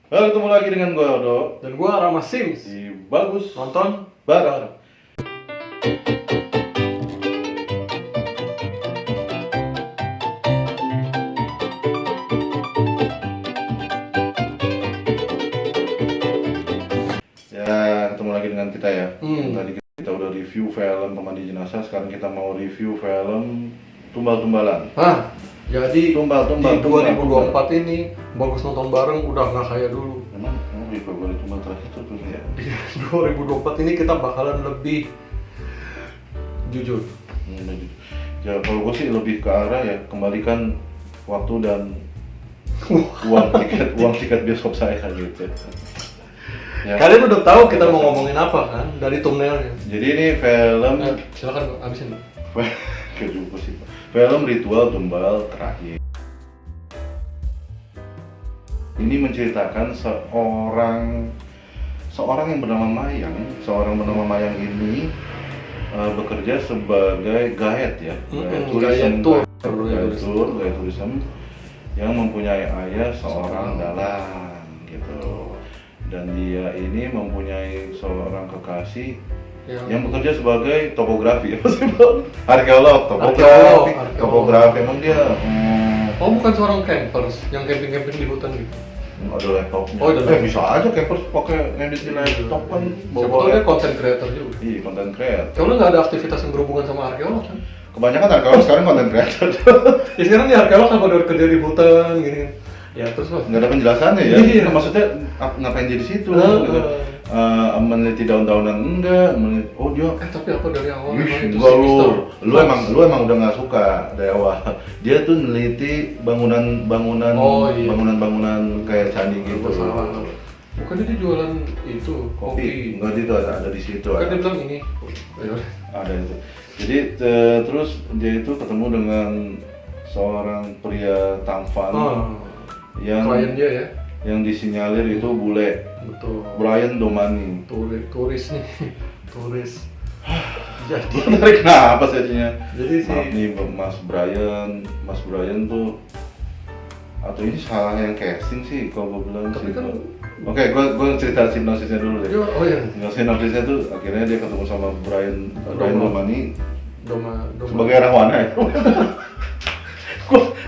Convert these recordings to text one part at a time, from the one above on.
Halo, ketemu lagi dengan gue Odo Dan gua Rama Sims. di Bagus Nonton Bareng. Ya, ketemu lagi dengan kita ya. Tadi kita udah review film Pemandi Jenazah, sekarang kita mau review film Tumbal-Tumbalan. Jadi Tumbal-tumbal. di 2024 ini Bagus Nonton Bareng udah nggak kayak dulu. Emang di Februari Tumbal terakhir itu tuh ya. Di 2024 ini kita bakalan lebih jujur. Ya kalau gue sih lebih ke arah ya, kembalikan waktu dan uang tiket bioskop saya gitu. Ya. Kalian udah tahu kita mau ngomongin apa kan dari thumbnailnya. Jadi ini film Silakan abisin. kejupu sih. Film Ritual Tumbal Terakhir. Ini menceritakan seorang yang bernama Mayang. Seorang bernama Mayang ini bekerja sebagai guide ya, Guide tour tourism yang mempunyai ayah seorang dalang gitu. Dan dia ini mempunyai seorang kekasih yang bekerja sebagai topografi, arkeolog, topografi. Emang dia Oh, bukan seorang campers yang camping di hutan gitu. ada laptopnya. Oh, ada laptop. Bisa aja campers pakai edit di laptop kan. Siapa tahu dia content creator juga. Iya, content creator. Karena nggak ada aktivitas yang berhubungan sama arkeolog kan? Kebanyakan arkeolog sekarang content creator. Ya sekarang nih arkeolog apa udah kerja di hutan gini kan? Ya terus mas. Nggak ada penjelasannya ya. Iya. Maksudnya ngapain dia di situ? Gitu. Meneliti daun-daunan enggak? Oh dia. Tapi apa dari awal? Enggak lu emang udah nggak suka dari awal. Dia tuh neliti bangunan kayak candi gitu. Salah. Bukannya dia jualan itu kopi? Enggak, itu ada di situ. Kan dia bilang ini. Ada itu. Jadi terus dia itu ketemu dengan seorang pria tampan yang klien dia ya, yang disinyalir itu bule. Betul. Brian Domani. Turis nih, turis. Jadi Kenapa sih jadinya? Jadi si Maaf nih Mas Brian tuh, atau ini salah yang casting sih kalau gue bilang Tapi sih. kan Oke, gue cerita sinopsisnya dulu deh. oh iya. Sinopsisnya tuh akhirnya dia ketemu sama Brian Domani sebagai rahwana ya.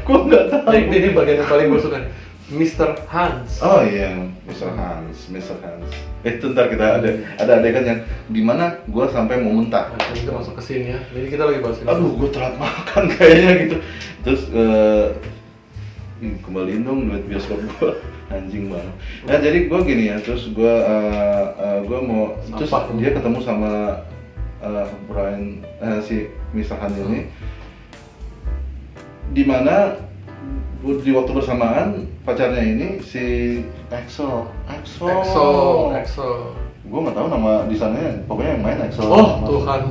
Gua nggak tahu. Nah, ini bagian yang paling gue suka nih. Mr. Hans. Oh iya, Mr. Hans. Itu ntar kita ada adegan yang dimana gue sampai mau muntah. Nah, kita masuk ke sini ya. Jadi kita lagi bahas ini. Aduh, gue telat makan kayaknya gitu. Terus kembaliin dong duit bioskop gue, anjing banget. Nah jadi gue gini ya, terus gue mau terus dia ketemu sama Brian si Mr. Han ini, dimana di waktu bersamaan pacarnya ini si Exo. Gue nggak tahu nama di sana, pokoknya yang main Exo. Oh Tuhan.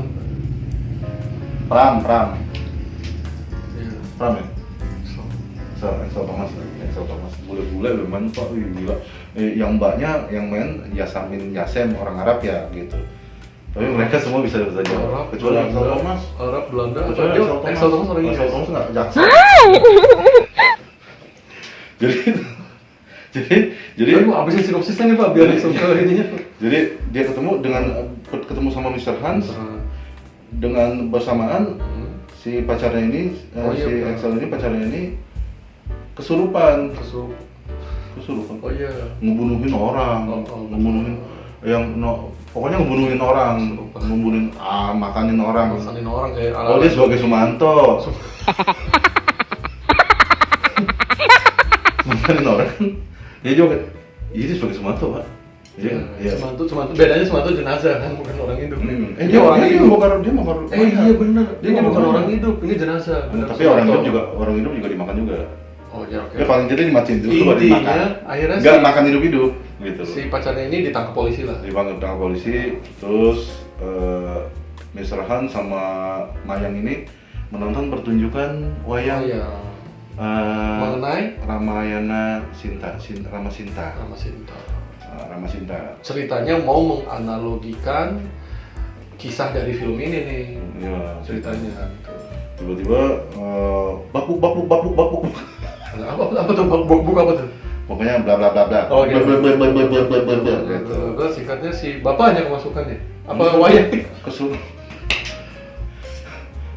Pram Iya. ya. Exo Thomas, bule memang kok gila. Yang mbaknya yang main Yasem orang Arab ya gitu. Tapi mereka semua bisa bahasa Jawa. Kecuali Exo Thomas. Arab, Belanda. Exo Thomas orang Inggris. Exo Thomas nggak jaksa. Jadi abisin sinopsisnya nih Pak biar langsung ininya. Jadi dia ketemu sama Mr. Hans dengan bersamaan si pacarnya ini si Exo ini pacarnya ini kesurupan. Oh iya. Ngebunuhin orang, pokoknya ngebunuhin orang, makanin orang kayak ala. Oh dia sebagai Sumanto. Makanin orang. Dia juga. Dia sebagai Sumanto pak. Iya. Sumanto. Bedanya Sumanto jenazah kan bukan orang hidup. Dia orang hidup. Dia mau iya benar. Dia bukan orang hidup, ini jenazah. Tapi orang hidup juga dimakan juga. Oh iya oke. Dia paling jadi dimatiin dulu baru dimakan. Intinya akhirnya nggak makan hidup gitu. Si pacarnya ini ditangkap polisi lah. Ditangkap polisi, terus Mr. Han sama Mayang ini menonton pertunjukan wayang mengenai Ramayana Sinta. Rama Sinta. Ceritanya mau menganalogikan kisah dari film ini nih. Iya, Ceritanya. Tiba-tiba bakuk. Apa tuh? Buk apa tuh? pokoknya bla bla bla bla. Oh, gitu. Gitu. Gue singkatnya si bapaknya kemasukan ya? Apa wayang? Kesul.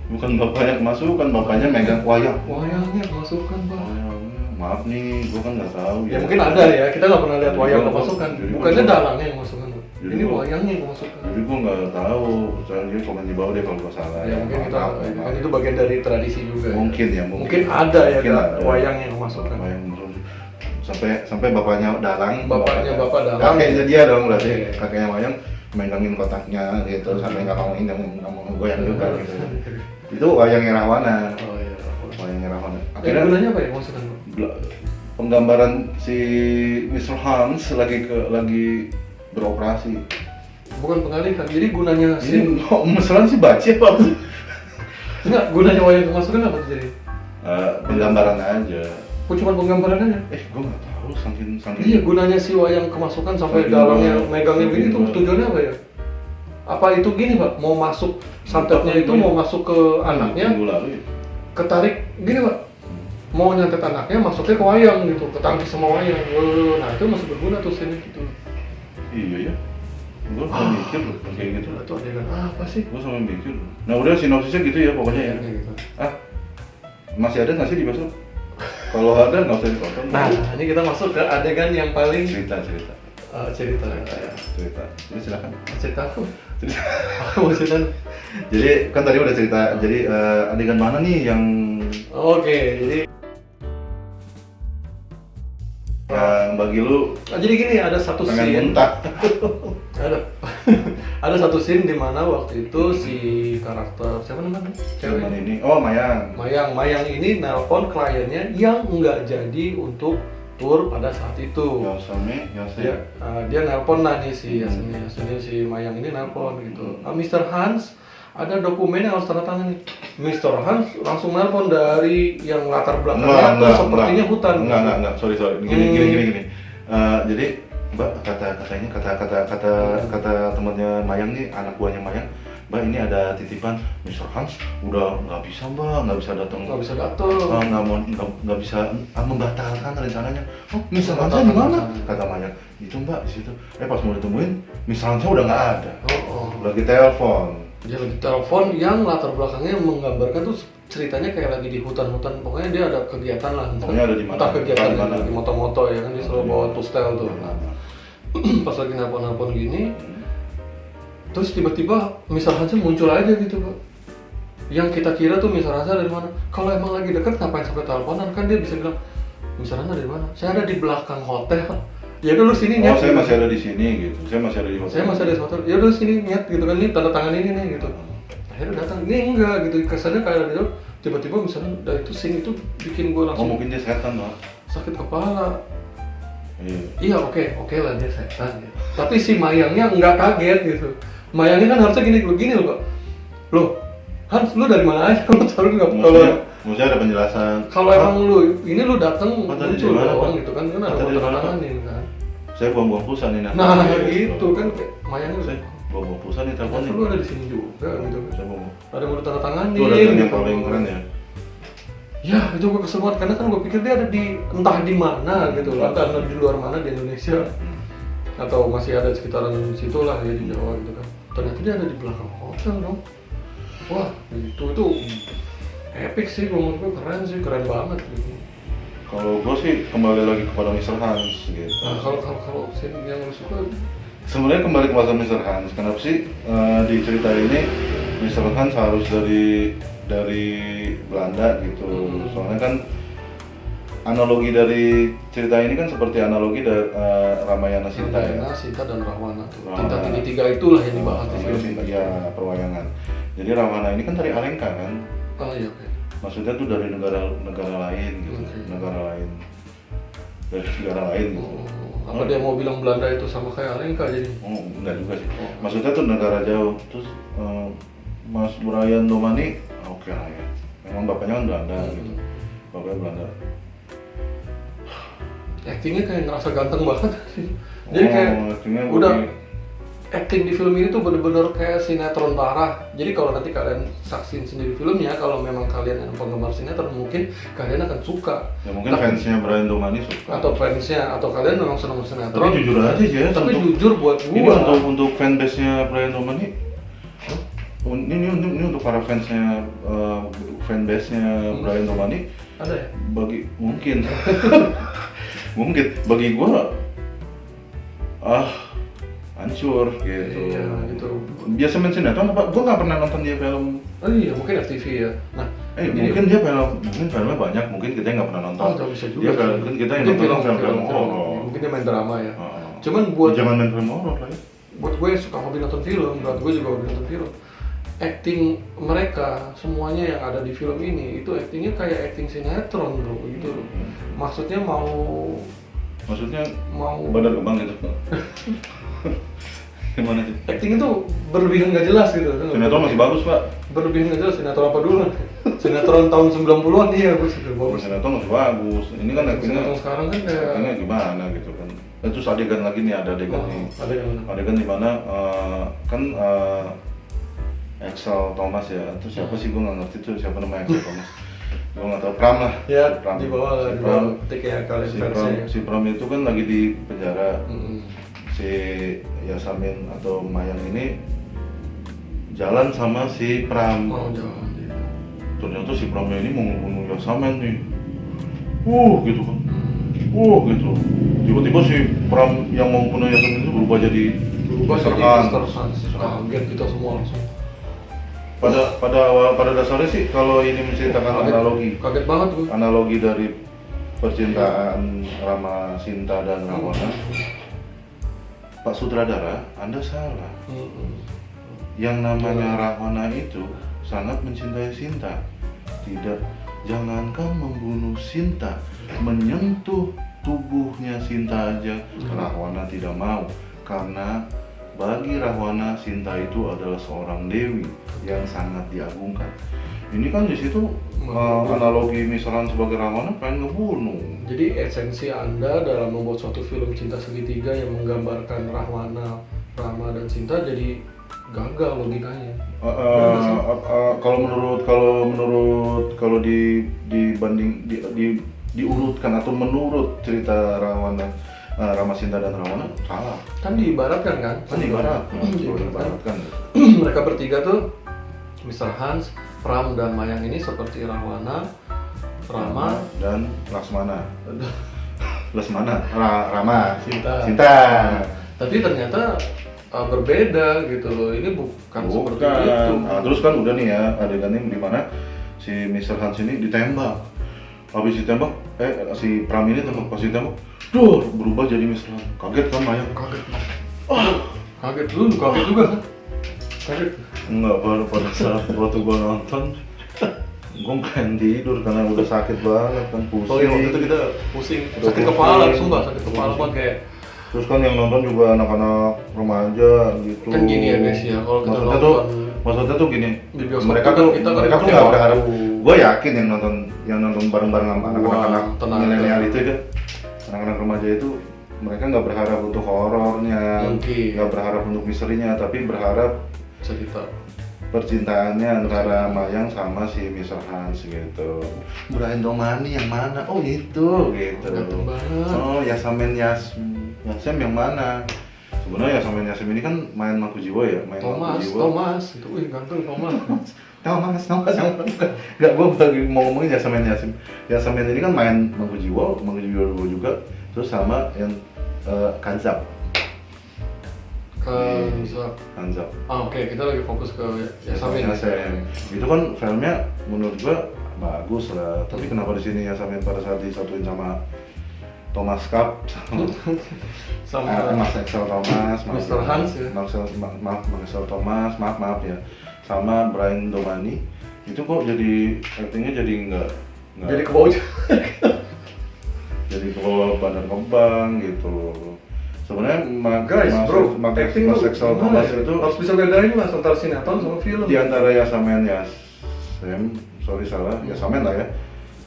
Bukan bapaknya kemasukan, bapaknya megang wayang. Wayangnya kemasukan, Pak. Maaf nih, gua kan nggak tahu Ya mungkin ada ya, kita nggak pernah lihat wayang Jadi kemasukan. jadi Bukannya gua- dalangnya yang kemasukan, Pak. Jadi Ini gua- wayangnya yang kemasukan. Jadi gua nggak tahu, soalnya dia komen di bawah deh kalau gua salah. Ya mungkin kita, Maaf, kan maaf. itu bagian dari tradisi juga. Mungkin ya, Mungkin ada ya Mungkin ada. wayang yang kemasukan. Wayang kemasukan. Sampai bapaknya dalang. Bapaknya bapak dalang. Kakeknya dia dong berarti. Iya. Kakeknya wayang megangin kotaknya gitu sampai nggak mau goyang juga gitu. Itu wayangnya Rahwana. Oh iya. Wayangnya Rahwana. Akhirnya gunanya apa ya kemasukan, Pak? Penggambaran si Mr. Hans lagi beroperasi. Bukan pengalihan. Jadi gunanya Ini mesran sih baca apa sih? enggak, gunanya wayang kemasukan apa jadi? Penggambaran aja. Oh, cuma penggambaran aja. Gua nggak tahu saking. Iya, gunanya si wayang kemasukan sampai dalangnya megangnya begini tuh tujuannya apa ya? Apa itu gini, Pak? Mau masuk santetnya itu mau masuk ke anaknya, Minggu lalu ya. ketarik gini, Pak. Mau nyantet anaknya masuknya ke wayang gitu, ketangkis sama wayang. Nah, itu masih berguna tuh sini gitu. Iya ya. Gua sampai mikir loh kayak gitu. Itu adegan apa sih? Gua sampai mikir. Nah udah sinopsisnya gitu ya pokoknya ya. Kayak gitu. Masih ada nggak sih di besok? Kalau ada nggak usah dipotong. Nah, ini kita masuk ke adegan yang paling cerita. cerita. Jadi silakan. Cerita apa? Cerita. Apa maksudnya? Jadi kan tadi udah cerita. Jadi adegan mana nih yang Oke, jadi bagi lu jadi gini, ada satu pengen scene. muntah? Ada. Ada satu scene di mana waktu itu si karakter siapa namanya? Cuman Cewek. ini. Oh Mayang. Mayang ini nelpon kliennya yang nggak jadi untuk tur pada saat itu. Dia nelpon lah nih si Yasmin si Mayang ini nelpon gitu. Mr. Hans, ada dokumen yang harus tanda tangan nih. Mr. Hans langsung nelpon dari yang latar belakangnya tuh sepertinya hutan. Enggak. Sorry. Gini. Jadi Mbak kata temannya Mayang nih, anak buahnya Mayang, Mbak ini ada titipan Mr. Hans udah nggak bisa datang. Nggak bisa datang. Nggak bisa membatalkan rencananya. Oh, Mr. Hans Membatalkan di mana? rencana. Kata Mayang. Itu Mbak di situ. Pas mau ditemuin, Mr. Hans udah nggak ada. Oh. Lagi telepon. Dia lagi telepon yang latar belakangnya menggambarkan tuh ceritanya kayak lagi di hutan-hutan, pokoknya dia ada kegiatan lah. Pokoknya ada di mana? Entah kegiatan Di mana? di moto-moto ya kan, dia selalu bawa tustel tuh. Nah, pas lagi nelpon-nelpon gini, terus tiba-tiba Mr. Hansen muncul aja gitu, Pak. Yang kita kira tuh Mr. Hansen dari mana? Kalau emang lagi deket ngapain sampai teleponan? Kan dia bisa bilang, Mr. Hansen dari mana? Saya ada di belakang hotel. Ya udah lu sini Oh, nyet. saya masih ada di sini gitu. Saya masih ada di hotel. Saya masih ada di hotel. Ya udah sini nyet gitu kan, ini tanda tangan ini nih gitu. Akhirnya datang, ini enggak gitu, kesannya kayak gitu. Tiba-tiba misalnya dari itu scene itu bikin gue Oh, langsung mungkin dia setan, Pak. sakit kepala. Iya. Iya oke lah dia setan ya. Tapi si Mayangnya nggak kaget gitu. Mayangnya kan harusnya gini loh Pak. Loh, Hans lu dari mana aja? Lu tahu nggak? Maksudnya ada penjelasan. Kalau emang lu datang Oh, tadi muncul di mana, doang Pak? gitu kan ada Oh, tadi di foto mana, Pak? tanganin kan. Saya buang-buang pulsa nih. Nah gitu kan kayak Mayangnya Saya buang-buang pulsa nih telepon ternyata nih. lu ada di sini juga gitu. Saya buang. Ada yang udah tanda tanganin. Itu ada yang gitu. paling keren ya. Ya itu gue kesel banget karena kan gue pikir dia ada di entah di mana gitu loh, entah di luar mana di Indonesia atau masih ada sekitaran situ lah ya di Jawa gitu kan. Ternyata dia ada di belakang hotel dong. Wah itu epic sih, menurut gue keren banget gitu. Kalau gue sih kembali lagi kepada Mr. Hans gitu. Nah kalau scene yang lu suka, Sebenarnya kembali kepada Mr. Hans. Kenapa sih di cerita ini Mr. Hans harus dari Belanda gitu. Soalnya kan analogi dari cerita ini kan seperti analogi dari Ramayana Sinta ya. Ramayana, Sinta dan Rahwana tuh. Rahwana. Tinta ini tiga itulah yang dibahas di Ramayana film Sinta, ini. ya perwayangan. Jadi Rahwana ini kan dari Alengka kan. Oh iya oke. Maksudnya tuh dari negara lain gitu. Oke. Negara lain. Dari negara lain gitu. Apa dia mau bilang Belanda itu sama kayak Alengka jadi? Oh, enggak juga sih. Oh. Maksudnya tuh negara jauh. Terus Mas Brian Domani oke lah ya. Memang bapaknya kan Belanda gitu. Bapaknya Belanda. Actingnya kayak ngerasa ganteng banget sih. Jadi kayak actingnya udah begini. acting di film ini tuh bener-bener kayak sinetron parah. Jadi kalau nanti kalian saksiin sendiri filmnya, kalau memang kalian yang penggemar sinetron, mungkin kalian akan suka. Ya mungkin fansnya Brian Domani suka. Atau fansnya, atau kalian memang senang sinetron. Tapi jujur aja sih ya. Tapi jujur buat ini gua. untuk fanbase-nya Brian Domani. Ini untuk para fansnya, fanbase-nya Brian Domani. Ada ya? Bagi mungkin bagi gua hancur gitu. Iya, gitu. Biasa main sinetron apa? Gua nggak pernah nonton dia film. Oh iya, mungkin FTV ya. Nah, mungkin dia filmnya banyak, mungkin kita nggak pernah nonton. Oh, bisa juga. Dia mungkin kita yang nonton film horor. Mungkin dia main drama ya. Cuman buat jangan main film horor lah ya. Buat gue yang suka hobi nonton film, buat gue juga hobi nonton film. Acting mereka semuanya yang ada di film ini itu actingnya kayak acting sinetron bro gitu. Maksudnya mau Badar Kembang gitu. Gimana sih? Acting itu berlebihan nggak jelas gitu. Sinetron masih bagus pak. Berlebihan nggak jelas. Sinetron apa dulu? Sinetron tahun 90-an iya bagus. Sinetron masih bagus. Ini kan actingnya sinetron sekarang kan kayak actingnya gimana gitu kan. Terus adegan lagi nih, ada adegan nih. Adegan di mana Axel Thomas ya. Itu siapa sih, gue nggak ngerti tuh siapa namanya Axel Thomas. Gue nggak tahu, Pram lah. Ya, Pram. di bawah ketika ya kalian si Pram itu kan lagi di penjara. Si Yasamin atau Mayang ini jalan sama si Pram. Jalan. Ternyata si Pramnya ini mau membunuh Yasamin nih. Gitu kan. Gitu. Tiba-tiba si Pram yang mau membunuh Yasamin itu berubah jadi Mr. Hans. Kaget kita semua langsung. Pada dasarnya sih kalau ini menceritakan analogi. Kaget banget gue. Analogi dari percintaan Rama Sinta dan Rahwana. Pak Sutradara, Anda salah. Yang namanya Rahwana itu sangat mencintai Sinta. Tidak, jangankan membunuh Sinta, menyentuh tubuhnya Sinta aja Rahwana tidak mau. Karena bagi Rahwana, Sinta itu adalah seorang dewi yang sangat diagungkan. Ini kan di situ analogi misalkan sebagai Rahwana pengen ngebunuh. Jadi esensi Anda dalam membuat suatu film cinta segitiga yang menggambarkan Rahwana, Rama dan Sinta jadi gagal logikanya. Kalau diurutkan atau menurut cerita Rahwana, Rama Sinta dan Rahwana salah. Kan diibaratkan kan? Diibaratkan. Mereka bertiga tuh Mr. Hans, Pram dan Mayang ini seperti Rahwana, Rama dan Laksmana. Rama, Sinta. Tapi ternyata berbeda gitu loh. Ini bukan seperti itu. Terus kan udah nih ya adegannya di mana si Mr. Hans ini ditembak. Habis ditembak, si Pram ini tembak, pas ditembak, berubah jadi Mr. Hans. Kaget kan Mayang? Kaget. Kaget lu kaget juga kan? Kaget. Enggak, baru pada saat waktu gua nonton gue pengen tidur karena udah sakit banget kan, pusing. Oh iya, waktu itu kita pusing, sakit kepala, sumpah sakit kepala banget kayak. Terus kan yang nonton juga anak-anak remaja gitu. Kan gini ya guys ya, kalau kita maksudnya tuh gini, mereka tuh nggak berharap. Gue yakin yang nonton bareng-bareng sama anak-anak milenial itu kan, anak-anak remaja itu mereka nggak berharap untuk horornya, nggak berharap untuk misterinya, tapi berharap cerita percintaannya antara Mayang sama si Mr. Hans gitu. Brian Domani yang mana? Oh itu gitu. Oh Yasamin Yasem yang mana? Sebenarnya Yasamin Yasem ini kan main Makujiwo ya, main Thomas. Itu ganteng Thomas. Thomas yang enggak, gue lagi mau ngomongin Yasamin Yasem. Yasamin ini kan main Makujiwo juga, terus sama yang Kanzab. Kanzab. Oke, kita lagi fokus ke Yasamin. Itu kan filmnya menurut gua bagus lah, tapi kenapa di sini Yasamin pada saat disatuin sama Thomas Cup sama Mas Axel Thomas, Mr. Hans ya. Axel Thomas, maaf ya, sama Brian Domani, itu kok jadi actingnya jadi nggak jadi kebawah jadi kebawa Badar Kembang gitu. Sebenarnya acting Mas Axel Thomas itu harus bisa bedain mas antara sinetron sama film. Di antara Yasamin Yasamin lah ya,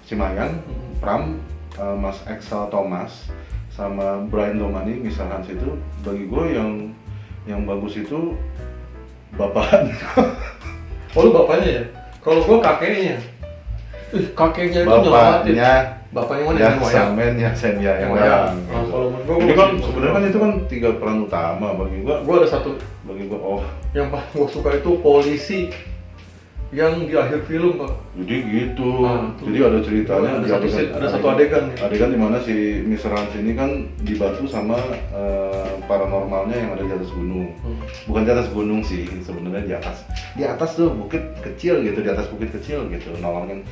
si Mayang, Pram, Mas Axel Thomas sama Brian Domani, Mr. Hans itu bagi gue yang yang bagus itu bapaknya. Oh lu bapaknya ya? Kalau gua kakeknya. Kakeknya itu nyelamatin. Bapaknya mana yang wayang? Samen ya Sen ya yang wayang. Kalau menurut gua jadi kan sebenarnya kan itu kan 3 peran utama bagi gua. Gua ada satu. Bagi gua oh. Yang paling gua suka itu polisi yang di akhir film, Pak. Jadi gitu. Jadi ada ceritanya ada satu adegan. Adegan di mana si Mr. Hans ini kan dibantu sama paranormalnya yang ada di atas gunung. Bukan di atas gunung sih, sebenarnya di atas. Di atas tuh bukit kecil gitu, di atas bukit kecil gitu, nolongin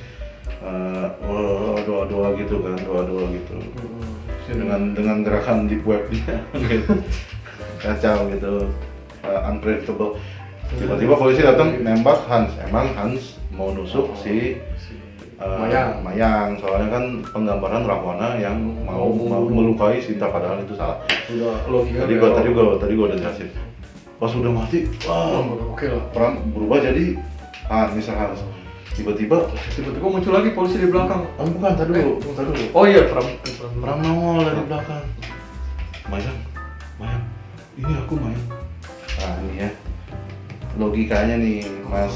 doa-doa gitu kan, doa-doa gitu. Dengan gerakan deep webnya gitu. Kacau gitu. Unpredictable. Tiba-tiba polisi datang nembak Hans. Emang Hans mau nusuk si Mayang. Soalnya kan penggambaran Rahwana yang mau melukai Sinta padahal itu salah. Tadi gua udah jelasin. Pas udah mati, wah, oke lah. peran berubah jadi Mr. Hans. Tiba-tiba muncul lagi polisi di belakang. Bukan, tadi dulu. Oh iya, Pram nongol dari belakang. Mayang, ini aku Mayang. Nah ini ya. Logikanya nih Mas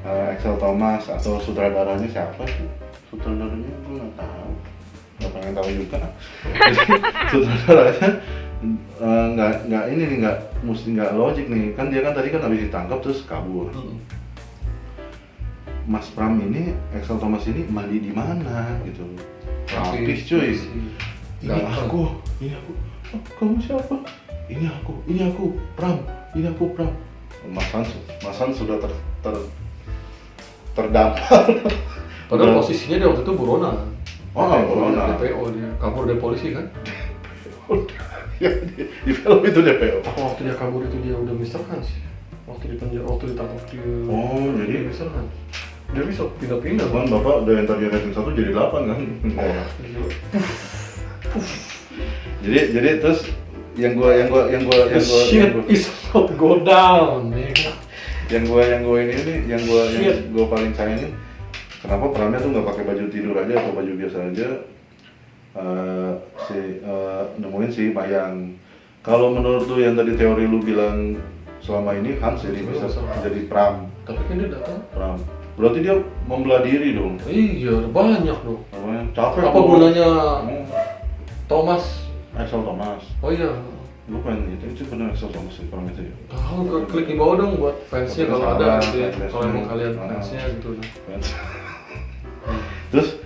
Axel Thomas atau sutradaranya siapa sih? Sutradaranya gue nggak tahu, nggak pengen tahu juga. Jadi sutradaranya nggak logik nih, kan dia kan tadi kan habis ditangkap terus kabur. Mas Pram ini, Axel Thomas ini mandi di mana gitu? Rapih cuy. Ini aku. Oh, kamu siapa? Ini aku Pram. Mas Hans sudah terdampar. Padahal posisinya dia waktu itu buronan. Buronan. DPO, dia kabur dari polisi kan? Ya, di film itu DPO. Waktu dia kabur itu dia udah Mr. Hans. Waktu ditangkap dia. Jadi Mr. Hans. Dia bisa pindah-pindah. Kan Bapak dari yang tadi rating 1 jadi 8 kan? Jadi terus yang gua shit is not go down. Yang gua paling sayangin kenapa perannya tuh nggak pakai baju tidur aja atau baju biasa aja, nemuin si Mayang. Kalau menurut lu yang tadi teori lu bilang selama ini Hans jadi bisa jadi Pram. Tapi kan dia datang Pram. Berarti dia membelah diri dong. Iya, banyak dong. Capek. Apa gunanya Thomas? Axel Thomas. Oh iya. Bukan itu benar Axel Thomas sih orang itu ya. Tahu, klik di bawah dong buat fansnya kalau ada kalau emang kalian fansnya gitu. Terus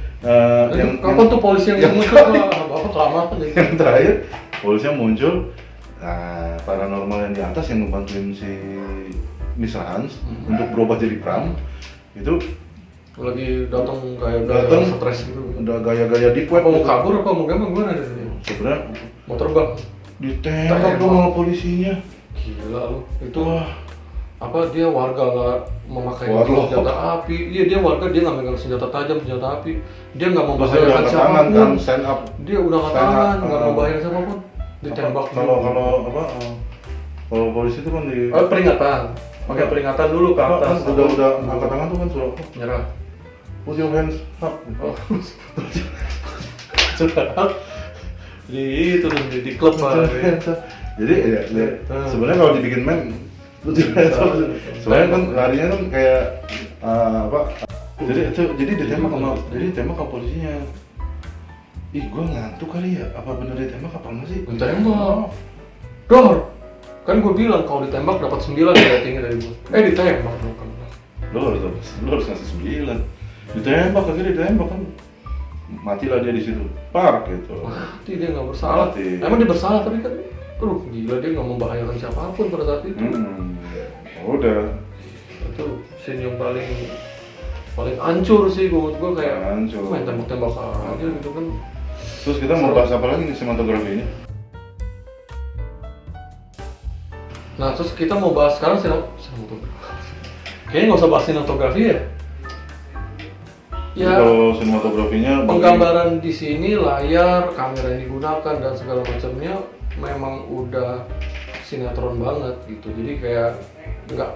kapan tuh polisi yang muncul? Bapak kelamaan. Yang terakhir polisinya muncul, paranormal yang di atas yang membantuin si Mr. Hans untuk berubah jadi Pram itu lagi datang stres gitu. Udah gaya-gaya deep web. Mau kabur apa mau gimana dari sini? Sebenarnya mau terbang. Ditembak dong sama polisinya. Gila lu. Itu apa dia warga nggak memakai senjata api? Iya dia warga, dia nggak megang senjata tajam, senjata api. Dia nggak membahayakan siapapun. Kan, stand up. Dia udah nggak tangan, nggak membahayakan siapapun. Ditembak. Kalau polisi itu kan di peringatan. Pakai peringatan dulu ke atas. Udah angkat tangan tuh kan suruh nyerah. Put your hands up. Jadi itu di klub mah. Jadi sebenarnya kalau dibikin meme sebenarnya kan larinya kan kayak jadi ditembak sama polisinya. Ih, gua ngantuk kali ya. Apa bener ditembak apa enggak sih? Ditembak. Dor. Kan gua bilang kalau ditembak dapat 9 ratingnya dari gua. Ditembak dong kan. Lu harus ngasih 9. Ditembak kan. Matilah dia di situ. Park gitu. Mati dia nggak bersalah. Emang dia bersalah tapi kan gila dia nggak membahayakan siapapun pada saat itu. Udah. Itu scene yang paling hancur sih menurut gua, kayak main tembak-tembak aja gitu kan. Terus kita mau bahas apa lagi nih sinematografi ini? Nah, terus kita mau bahas sekarang sinematografi. Kayaknya nggak usah bahas sinematografi ya. Ya, kalau sinematografinya penggambaran di sini, layar, kamera yang digunakan dan segala macamnya memang udah sinetron banget gitu. Jadi kayak nggak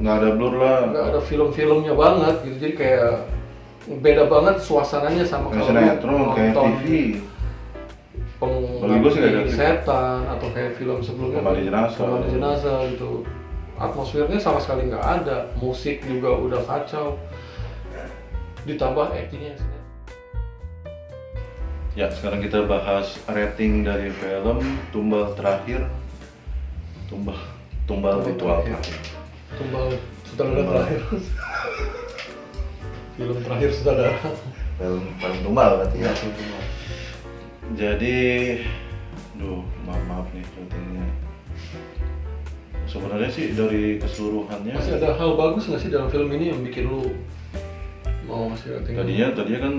ada blur lah, nggak ada film-filmnya banget gitu. Jadi kayak beda banget suasananya sama kalau sinetron kayak TV. Bagi gua sih nggak ada. setan atau kayak film sebelumnya Kembali Jenazah gitu. Atmosfernya sama sekali nggak ada, musik juga udah kacau, ditambah actingnya. Ya, sekarang kita bahas rating dari film Tumbal Terakhir. Tumbal Ritual Terakhir. Tumbal Sutradara Terakhir. Film terakhir Sutradara. Film Tumbal berarti ya. Tumbal. Jadi, maaf nih ratingnya. Sebenarnya sih dari keseluruhannya. Masih ada hal bagus nggak sih dalam film ini yang bikin lu mau ngasih rating? Tadinya kan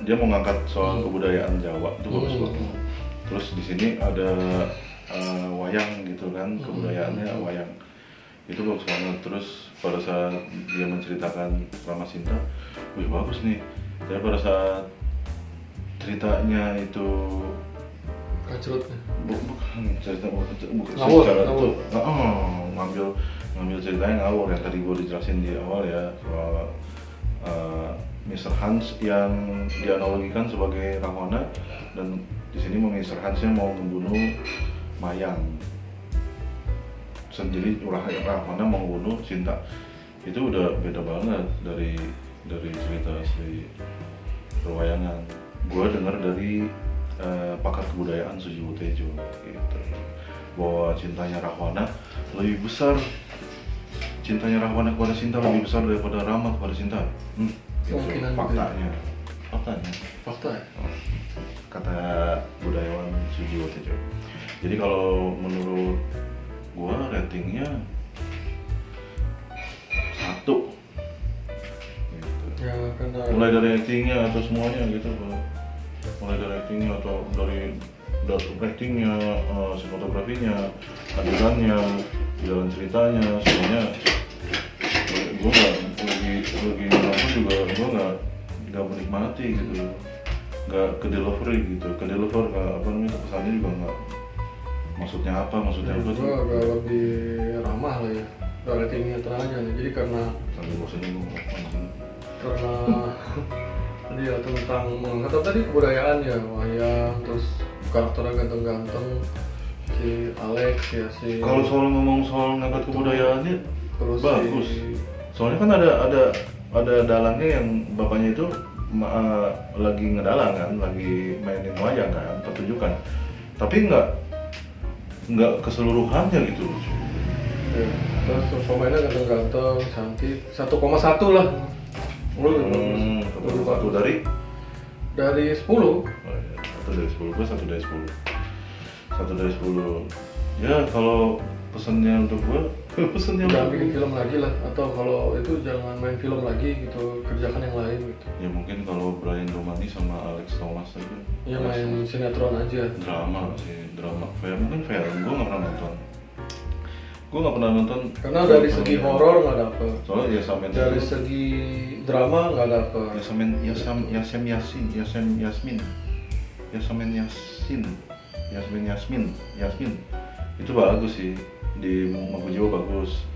dia mau ngangkat soal kebudayaan Jawa itu bagus banget. Terus di sini ada wayang gitu kan, kebudayaannya wayang itu bagus banget. Terus pada saat dia menceritakan Ramasinta, wih bagus nih. Tapi pada saat ceritanya itu Kacrutnya. Bukan cerita Ngawur. itu ngambil ceritanya ngawur yang tadi gue dijelasin di awal ya soal Mr. Hans yang dianalogikan sebagai Rahwana, dan di sini Mr. Hansnya mau membunuh Mayang sendiri. Rahwana mau membunuh Sinta. Itu udah beda banget dari cerita asli perwayangan. Gue dengar dari pakar kebudayaan Sujiwo Tejo gitu, bahwa cintanya Rahwana lebih besar, cintanya Rahwana kepada Sinta lebih besar daripada Rama kepada Sinta. Itu faktanya. Fakta ya? Kata budayawan Sujiwo Tejo. Jadi kalau menurut gua ratingnya 1 gitu. Ya karena Mulai dari actingnya atau semuanya gitu, mulai dari actingnya atau dari actingnya, sinematografinya, adegannya, jalan ceritanya, semuanya gue lagi nonton juga gue nggak menikmati gitu, nggak ke delivery apa namanya, pesannya juga nggak, maksudnya apa gue agak lebih ramah lah ya, ratingnya tenang aja nih. Jadi karena dia tentang mengangkat tadi kebudayaan ya, wayang, terus karakternya ganteng-ganteng, si Alex ya, si kalau soal ngomong soal ngangkat kebudayaannya terus bagus. Soalnya kan ada dalangnya yang bapaknya itu lagi ngedalang kan, lagi mainin wayang kan, pertunjukan, tapi nggak keseluruhannya gitu. ya, terus pemainnya ganteng-ganteng, cantik, 1,1 lah. Satu dari 10. Oh, iya. 1 dari 10, gue 1 dari 10. 1 dari 10. Ya kalau pesannya untuk gue, jangan bikin film lagi lah, atau kalau itu jangan main film lagi gitu, kerjakan yang lain gitu. Ya mungkin kalau Brian Romani sama Alex Thomas aja. Ya main sinetron aja. Drama sih, mungkin film, gue nggak pernah nonton. Karena dari segi horor nggak dapet. Soalnya ya Samen dari segi drama nggak dapet. Yasmin itu bagus sih, di Mangkujiwo bagus,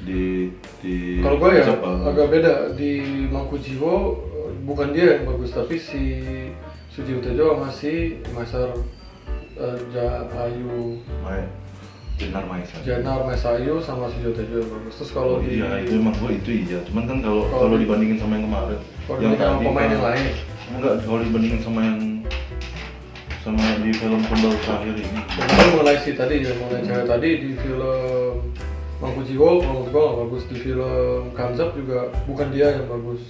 di kalau gue ya agak beda, di Mangkujiwo bukan dia yang bagus, tapi si Sujiwo Tejo sama si Maisar Ayu Jenar Mesayu sama Sujiwo Tejo yang bagus. Terus kalau iya itu emang gue itu iya, cuman kan kalau dibandingin sama yang kemarin, yang sama pemain yang lain enggak, kalau dibandingin sama di film Tumbal Terakhir ini. Benar, mulai si tadi ya, mulai cewek tadi di film Mangkujiwo, menurut gue nggak bagus. Di film Kanzab juga bukan dia yang bagus.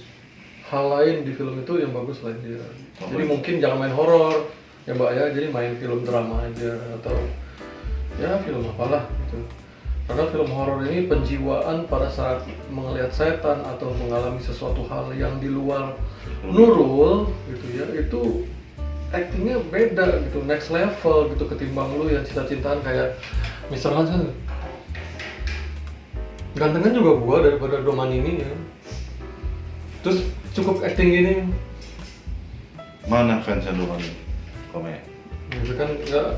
Hal lain di film itu yang bagus selain dia. Jadi mungkin jangan main horor ya mbak ya, jadi main film drama aja atau ya film apalah gitu. Karena film horor ini penjiwaan pada saat melihat setan atau mengalami sesuatu hal yang di luar nurul gitu ya, itu actingnya beda gitu, next level gitu ketimbang lu yang cinta-cintaan kayak Mr. Hans kan. Gantengan juga gua daripada Doman ini ya. Terus cukup acting gini. Mana fansnya Doman ini? Komen. Itu kan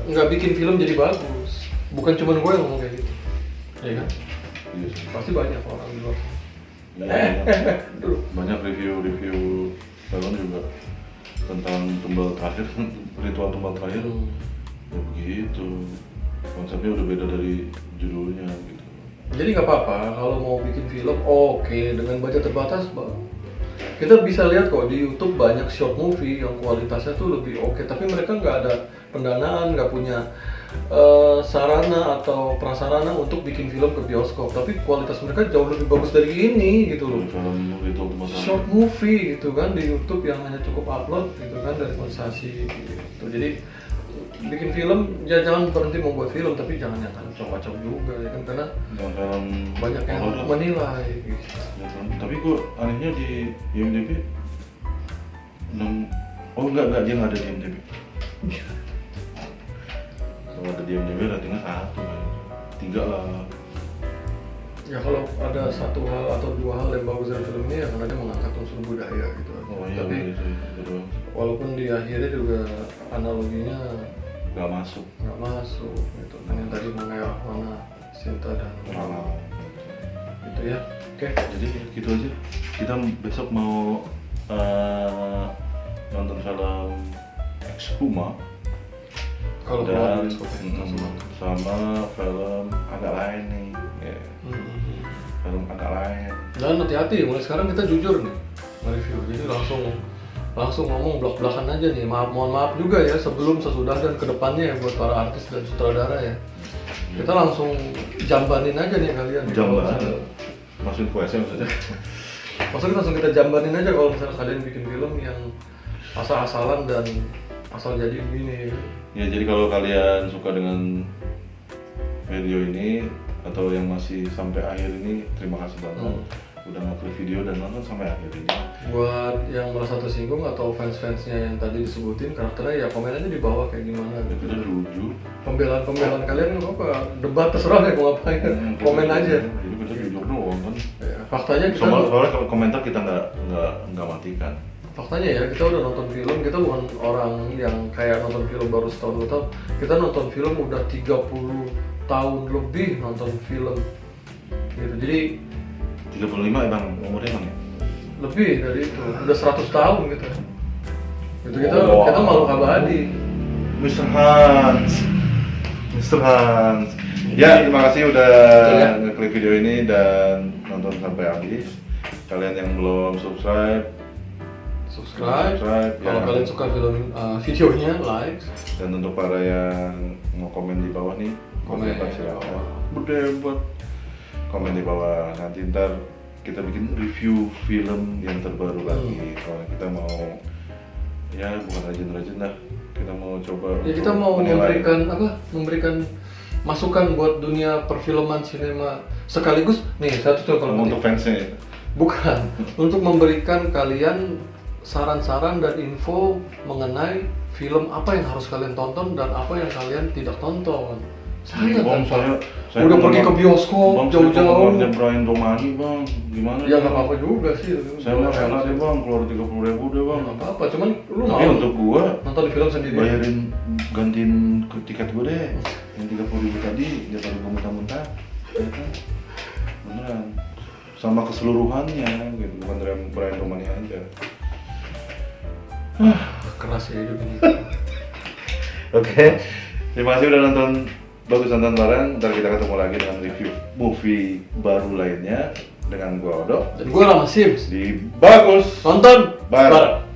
nggak bikin film jadi bagus. Bukan cuma gua yang ngomong kayak gitu. Iya kan? Iya sih. Pasti banyak orang di luar. Banyak review film juga tentang tumbal terakhir, ritual tumbal terakhir. Ya begitu, konsepnya udah beda dari judulnya gitu. Jadi nggak apa-apa kalau mau bikin film, oke, dengan budget terbatas, kita bisa lihat kok di YouTube banyak short movie yang kualitasnya tuh lebih oke, tapi mereka nggak ada pendanaan, nggak punya sarana atau prasarana untuk bikin film ke bioskop, tapi kualitas mereka jauh lebih bagus dari ini gitu loh. Film itu Short movie gitu kan di YouTube yang hanya cukup upload gitu kan dari konsesi gitu. Jadi bikin film ya jangan berhenti membuat film, tapi jangan yang kacau-kacau juga ya kan, karena banyak yang menilai gitu. Ya, kan? Tapi kok anehnya di IMDb enggak, dia nggak ada di IMDb. Kalau ada di IMDb ratingnya 1, 3 lah. Ya kalau ada satu hal atau dua hal yang bagus dari film ini ya karena dia mengangkat unsur budaya gitu. Iya, tapi gitu. walaupun di akhirnya juga analoginya nggak masuk gitu kan, yang tadi mengenai Ahwana, Sinta dan Rama gitu ya. Oke. Jadi gitu aja, kita besok mau nonton film Exhuma Kalau dan keluar sama film agak lain nih ya. Film agak lain, dan hati-hati mulai sekarang kita jujur nih nge-review, jadi langsung ngomong blak-blakan aja nih. Mohon maaf juga ya sebelum, sesudah, dan kedepannya ya buat para artis dan sutradara ya. Kita langsung jambanin aja nih kalian. Masukin kuesnya maksudnya. Maksudnya langsung kita jambanin aja kalau misalnya kalian bikin film yang asal-asalan dan asal jadi begini. Ya jadi kalau kalian suka dengan video ini atau yang masih sampai akhir ini, terima kasih banget udah ngeklik video dan nonton sampai akhir ini. Buat yang merasa tersinggung atau fans-fansnya yang tadi disebutin karakternya, ya komen aja di bawah kayak gimana gitu. Kita jujur. Pembelaan kalian nggak apa, debat terserah ya mau ngapain, komen aja. Jadi kita jujur doang kan. Ya, faktanya kita soalnya kalau komentar kita nggak matikan. Faktanya ya kita udah nonton film, kita bukan orang yang kayak nonton film baru setahun 2 tahun. Kita nonton film udah 30 tahun lebih nonton film gitu. Jadi 35 ya bang, umurnya bang ya? lebih dari itu, udah 100 tahun gitu. Gitu kita makhluk abadi. Mr. Hans. Ya, terima kasih udah ngeklik video ini dan nonton sampai habis. Kalian yang belum subscribe. Kalau kalian suka film videonya, like. Dan untuk para yang mau komen di bawah nih, komen silakan. Berdebat. Komen di bawah. Nanti ntar kita bikin review film yang terbaru lagi. Kalau kita mau, ya bukan rajin-rajin lah. Kita mau coba. Ya kita mau memberikan masukan buat dunia perfilman sinema, sekaligus nih satu contoh untuk fansnya. Bukan untuk memberikan kalian saran-saran dan info mengenai film apa yang harus kalian tonton dan apa yang kalian tidak tonton. Saya udah pergi ke bioskop jauh-jauh. Bang, Brian Romani bang, gimana? Ya nggak apa-apa juga sih. Saya mau rela deh bang, keluar 30.000 deh bang. Nggak apa-apa, cuman lu tapi mau untuk gua nonton film sendiri. Bayarin, gantiin tiket gua deh, yang 30.000 tadi, daripada gua muntah-muntah, ya kan? Beneran. Sama keseluruhannya, gitu, bukan Brian Romani aja. Keras ya hidup ini. Oke, terima kasih udah nonton. Bagus nonton bareng. Ntar kita ketemu lagi dengan review movie baru lainnya dengan gua Odo dan gua Rama Sims di Bagus nonton bareng.